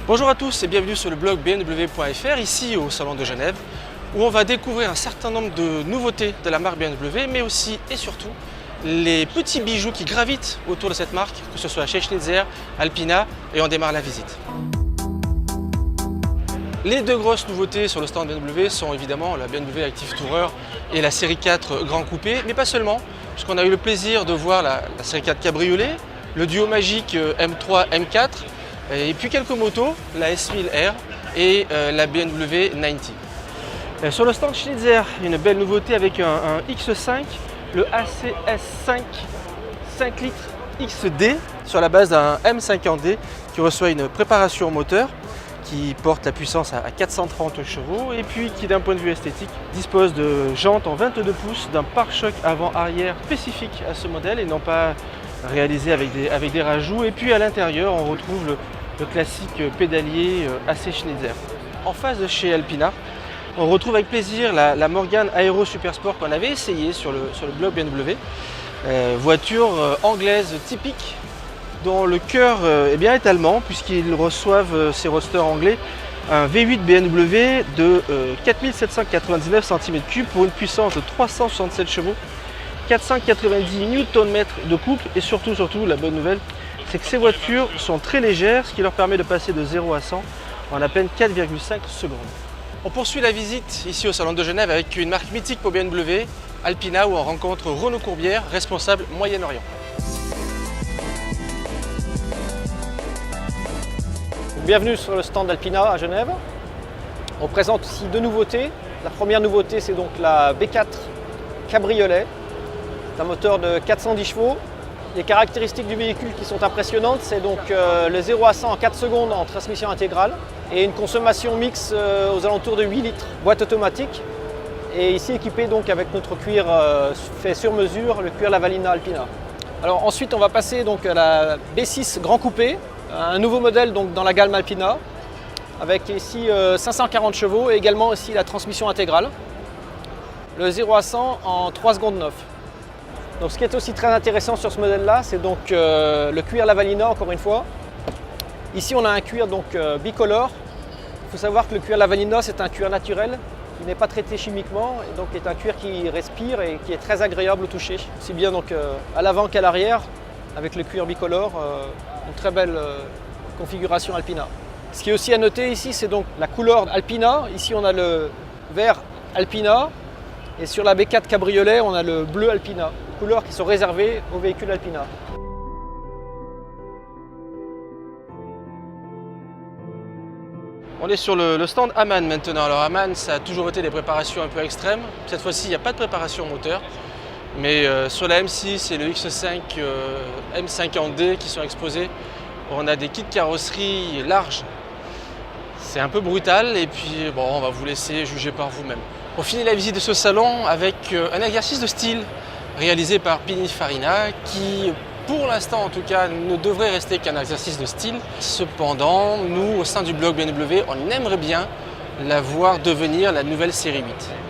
Bonjour à tous et bienvenue sur le blog bmw.fr, ici au Salon de Genève, où on va découvrir un certain nombre de nouveautés de la marque BMW, mais aussi et surtout les petits bijoux qui gravitent autour de cette marque, que ce soit chez Schnitzer, Alpina, et on démarre la visite. Les deux grosses nouveautés sur le stand BMW sont évidemment la BMW Active Tourer et la série 4 Grand Coupé, mais pas seulement, puisqu'on a eu le plaisir de voir la série 4 Cabriolet, le duo magique M3, M4, et puis quelques motos, la S1000R et la BMW 90. Sur le stand Schnitzer, il y a une belle nouveauté avec un X5, le ACS5 5 litres XD sur la base d'un M50D qui reçoit une préparation moteur qui porte la puissance à 430 chevaux et puis qui d'un point de vue esthétique dispose de jantes en 22 pouces, d'un pare-choc avant-arrière spécifique à ce modèle et non pas réalisé avec des rajouts. Et puis à l'intérieur on retrouve le classique pédalier AC Schnitzer. En face de chez Alpina, on retrouve avec plaisir la Morgan Aero Supersport qu'on avait essayé sur le blog BMW. Voiture anglaise typique dont le cœur est allemand puisqu'ils reçoivent ces roadsters anglais un V8 BMW de 4799 cm3 pour une puissance de 367 chevaux, 490 Nm de couple et surtout la bonne nouvelle, c'est que ces voitures sont très légères, ce qui leur permet de passer de 0 à 100 en à peine 4,5 secondes. On poursuit la visite ici au Salon de Genève avec une marque mythique pour BMW, Alpina, où on rencontre Renaud Courbière, responsable Moyen-Orient. Bienvenue sur le stand d'Alpina à Genève. On présente ici deux nouveautés. La première nouveauté, c'est donc la B4 Cabriolet. C'est un moteur de 410 chevaux. Les caractéristiques du véhicule qui sont impressionnantes, c'est donc le 0 à 100 en 4 secondes en transmission intégrale et une consommation mixte aux alentours de 8 litres, boîte automatique. Et ici équipé donc avec notre cuir fait sur mesure, le cuir Lavalina Alpina. Alors ensuite on va passer donc à la B6 Grand Coupé, un nouveau modèle donc dans la gamme Alpina, avec ici 540 chevaux et également aussi la transmission intégrale. Le 0 à 100 en 3 secondes 9. Donc ce qui est aussi très intéressant sur ce modèle-là, c'est donc le cuir Lavalina encore une fois. Ici on a un cuir donc bicolore. Il faut savoir que le cuir Lavalina c'est un cuir naturel qui n'est pas traité chimiquement et donc est un cuir qui respire et qui est très agréable au toucher. Aussi bien donc à l'avant qu'à l'arrière avec le cuir bicolore, une très belle configuration Alpina. Ce qui est aussi à noter ici c'est donc la couleur Alpina. Ici on a le vert Alpina et sur la B4 Cabriolet on a le bleu Alpina. Couleurs qui sont réservées aux véhicules Alpina. On est sur le stand Amann maintenant. Alors Amann, ça a toujours été des préparations un peu extrêmes. Cette fois-ci, il n'y a pas de préparation moteur. Mais sur la M6 et le X5 M50D qui sont exposés, on a des kits carrosserie larges. C'est un peu brutal et puis bon, on va vous laisser juger par vous-même. On finit la visite de ce salon avec un exercice de style réalisé par Pininfarina qui, pour l'instant en tout cas, ne devrait rester qu'un exercice de style. Cependant, nous, au sein du blog BMW, on aimerait bien la voir devenir la nouvelle série 8.